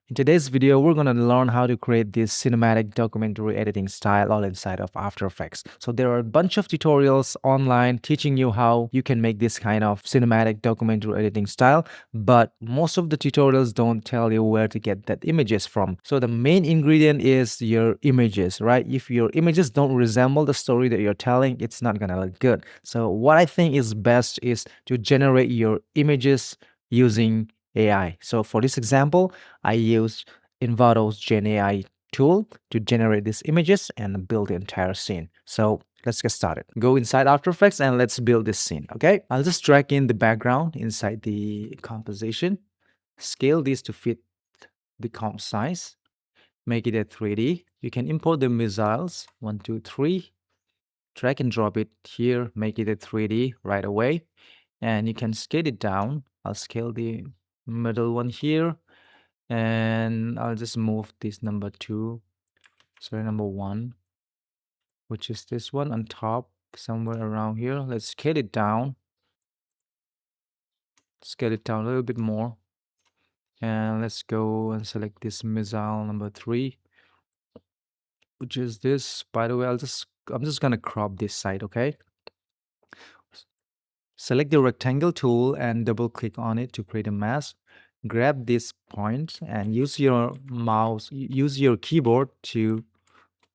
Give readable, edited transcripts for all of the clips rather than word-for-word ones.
In today's video, we're going to learn how to create this cinematic documentary editing style all inside of After Effects. So there are a bunch of tutorials online teaching you how you can make this kind of cinematic documentary editing style, but most of the tutorials don't tell you where to get that images from. So the main ingredient is your images, right? If your images don't resemble the story that you're telling, it's not going to look good. So what I think is best is to generate your images using AI. So for this example, I used Envado's Gen AI tool to generate these images and build the entire scene. So let's get started. Go inside After Effects and let's build this scene, okay? I'll just drag in the background inside the composition, scale this to fit the comp size, make it a 3D. You can import the missiles, 1, 2, 3, drag and drop it here, make it a 3D right away. And you can scale it down. I'll scale the middle one here, and I'll just move this number 1, which is this one on top, somewhere around here. Let's scale it down a little bit more, and let's go and select this missile number 3, which is this. By the way, I'm just gonna crop this side, okay? Select the rectangle tool and double click on it to create a mask. Grab this point and use your use your keyboard to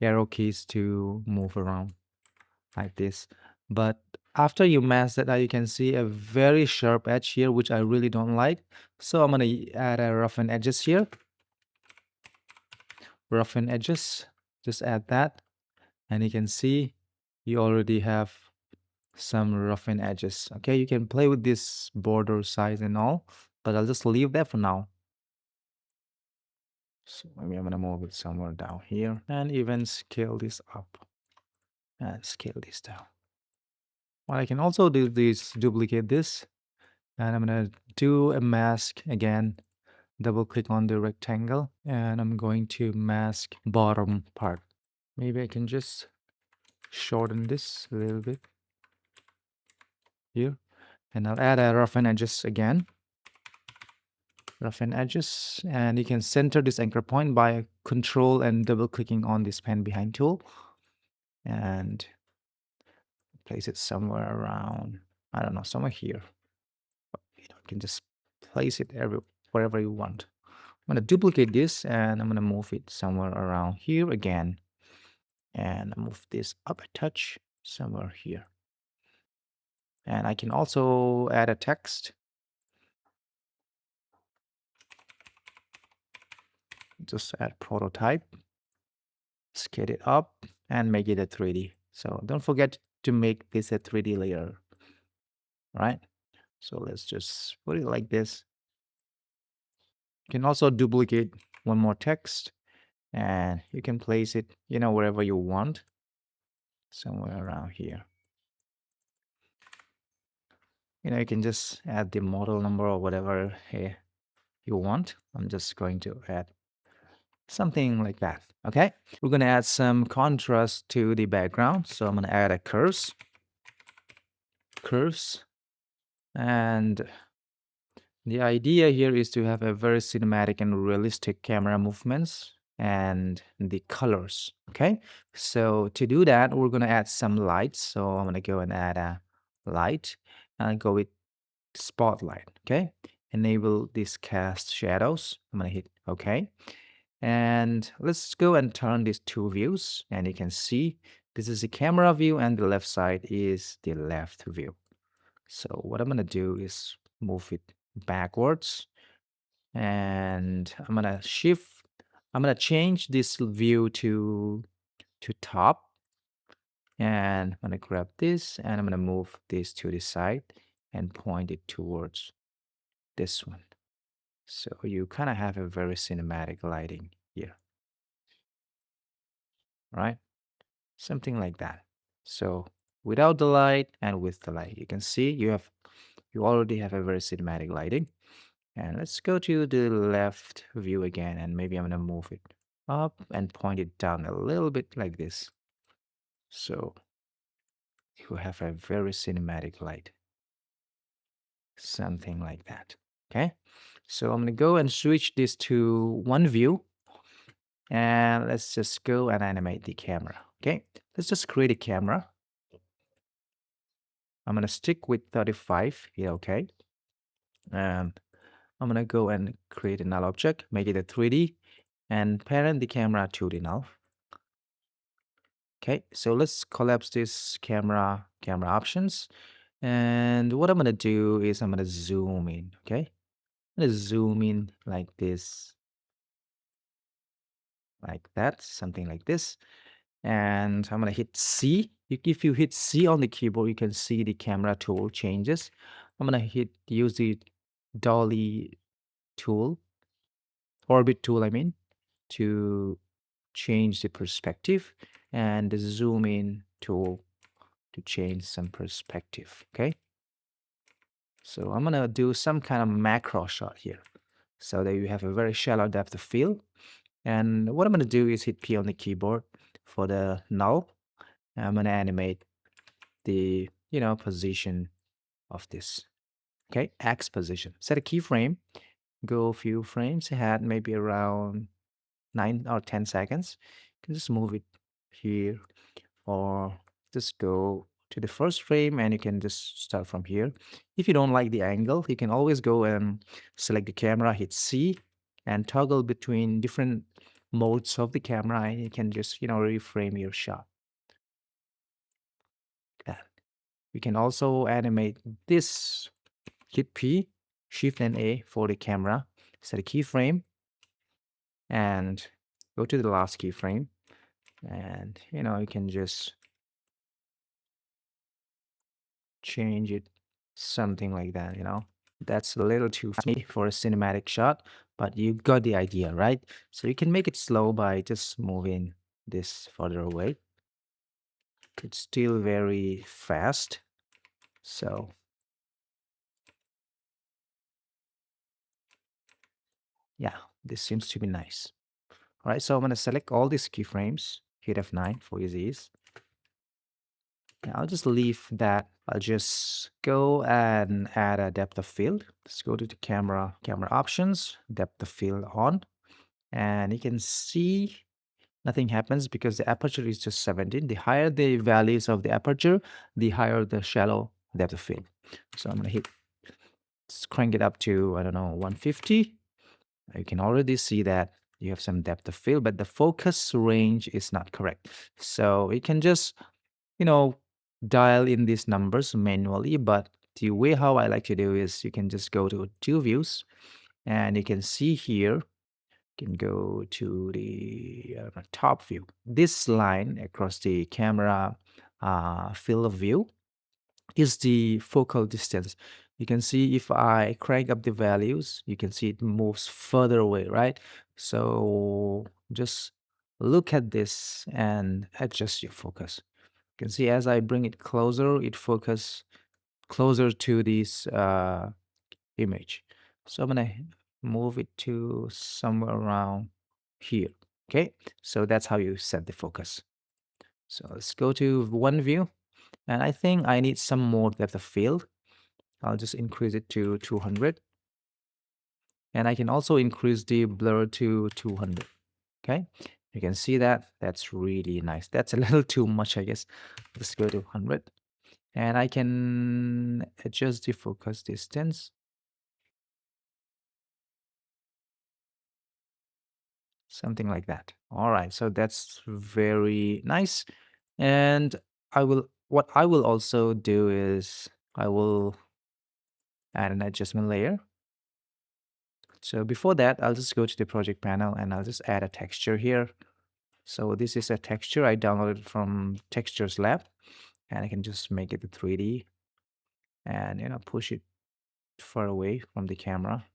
arrow keys to move around like this. But after you mask that, you can see a very sharp edge here, which I really don't like. So I'm gonna add a roughen edges here. Roughen edges, just add that, and you can see you already have some roughen edges. Okay, you can play with this border size and all, but I'll just leave that for now. So maybe I'm gonna move it somewhere down here and even scale this up and scale this down. What I can also do is duplicate this, and I'm gonna do a mask again. Double click on the rectangle, and I'm going to mask bottom part. Maybe I can just shorten this a little bit here, and I'll add a roughen edges again. Roughen edges, and you can center this anchor point by control and double clicking on this pen behind tool, and place it somewhere around, I don't know, somewhere here. You can just place it wherever you want. I'm gonna duplicate this and I'm gonna move it somewhere around here again, and move this up a touch somewhere here. And I can also add a text. Just add prototype, scale it up, and make it a 3D. So don't forget to make this a 3D layer, right? So let's just put it like this. You can also duplicate one more text, and you can place it, wherever you want, somewhere around here. You can just add the model number or whatever you want. I'm just going to add something like that. Okay, we're going to add some contrast to the background. So I'm going to add a curves, and the idea here is to have a very cinematic and realistic camera movements and the colors. Okay, so to do that, we're going to add some lights. So I'm going to go and add a light, and go with spotlight. Okay, enable this cast shadows. I'm going to hit OK. And let's go and turn these two views, and you can see this is the camera view and the left side is the left view. So what I'm going to do is move it backwards, and I'm going to change this view to top, and I'm going to grab this and I'm going to move this to the side and point it towards this one. So you kind of have a very cinematic lighting here, right? Something like that. So without the light and with the light, you can see you already have a very cinematic lighting. And let's go to the left view again, and maybe I'm gonna move it up and point it down a little bit like this. So you have a very cinematic light. Something like that. Okay. So I'm gonna go and switch this to one view, and let's just go and animate the camera. Okay, let's just create a camera. I'm gonna stick with 35 here, okay? And I'm gonna go and create a null object, make it a 3D, and parent the camera to the null. Okay, so let's collapse this camera options. And what I'm gonna do is I'm gonna zoom in, okay? I'm gonna zoom in like this, like that, something like this. And I'm gonna hit C. If you hit C on the keyboard, you can see the camera tool changes. I'm gonna use the dolly tool, orbit tool, I mean, to change the perspective, and the zoom in tool to change some perspective. Okay. So I'm gonna do some kind of macro shot here so that you have a very shallow depth of field. And what I'm gonna do is hit P on the keyboard for the null. I'm gonna animate the position of this. Okay, X position. Set a keyframe. Go a few frames ahead, maybe around 9 or 10 seconds. You can just move it here, or just go to the first frame, and you can just start from here. If you don't like the angle, you can always go and select the camera, hit C, and toggle between different modes of the camera, and you can just reframe your shot. That. We can also animate this. Hit P, Shift and A for the camera. Set a keyframe and go to the last keyframe. And you can just change it something like that. That's a little too fast for a cinematic shot, but you got the idea, right? So you can make it slow by just moving this further away. It's still very fast. So yeah, this seems to be nice. All right, so I'm going to select all these keyframes, hit F9 for ease. I'll just leave that. I'll just go and add a depth of field. Let's go to the camera options, depth of field on. And you can see nothing happens because the aperture is just 17. The higher the values of the aperture, the higher the shallow depth of field. So I'm going to crank it up to, I don't know, 150. You can already see that you have some depth of field, but the focus range is not correct. So you can just dial in these numbers manually, but the way how I like to do is you can just go to two views, and you can see here, you can go to the top view. This line across the camera field of view is the focal distance. You can see if I crank up the values, you can see it moves further away, right? So just look at this and adjust your focus. You can see as I bring it closer, it focus closer to this image. So I'm gonna move it to somewhere around here. Okay, so that's how you set the focus. So let's go to one view, and I think I need some more depth of field. I'll just increase it to 200, and I can also increase the blur to 200. Okay, you can see that that's really nice. That's a little too much, I guess. Let's go to 100. And I can adjust the focus distance, something like that. All right, so that's very nice. And what I will also do is I will add an adjustment layer. So before that, I'll just go to the project panel, and I'll just add a texture here. So this is a texture I downloaded from Textures Lab, and I can just make it a 3D and push it far away from the camera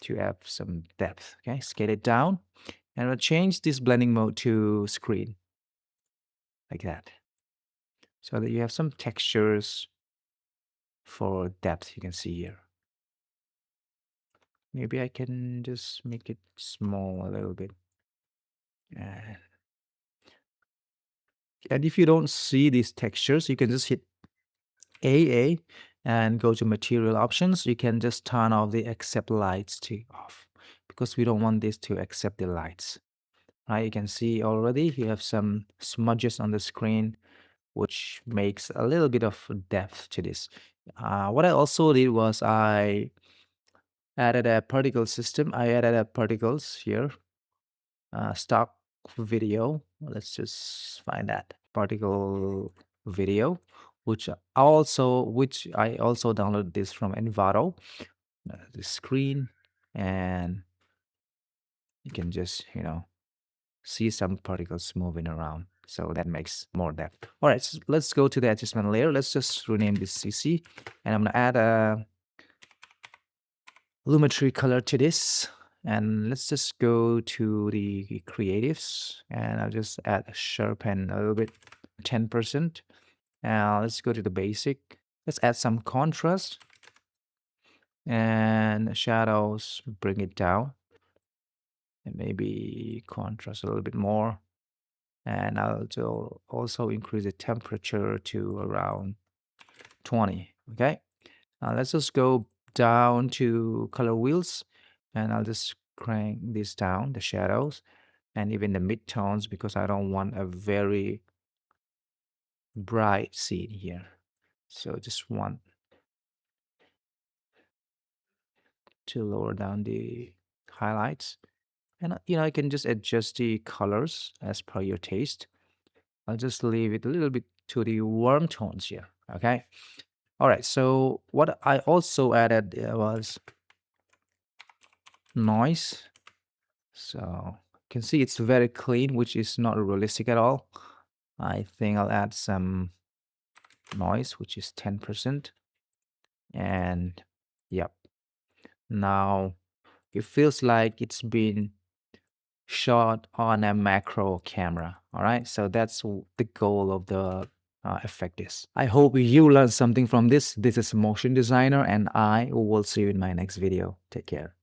to have some depth. Okay, scale it down, and we'll change this blending mode to screen, like that, so that you have some textures for depth. You can see here. Maybe I can just make it small a little bit. And if you don't see these textures, you can just hit AA, and go to material options. You can just turn off the accept lights to off because we don't want this to accept the lights. Right, you can see already you have some smudges on the screen, which makes a little bit of depth to this. What I also did was I added a particle system. I added a particles here, stock video. Let's just find that particle video, which I also downloaded this from Envato, the screen, and you can just see some particles moving around. So that makes more depth. All right, so let's go to the adjustment layer. Let's just rename this CC, and I'm gonna add a lumetri color to this. And let's just go to the creatives, and I'll just add sharpen a little bit, 10%. Now let's go to the basic. Let's add some contrast and shadows, bring it down, and maybe contrast a little bit more. And I'll also increase the temperature to around 20. Okay. Now let's just go down to color wheels, and I'll just crank this down, the shadows, and even the midtones, because I don't want a very bright scene here. So just want to lower down the highlights. And I can just adjust the colors as per your taste. I'll just leave it a little bit to the warm tones here. Okay. All right. So what I also added was noise. So you can see it's very clean, which is not realistic at all. I think I'll add some noise, which is 10%. And yep. Now it feels like it's been shot on a macro camera. All right. So that's the goal of the effect is. I hope you learned something from this. This is Motion Designer, and I will see you in my next video. Take care.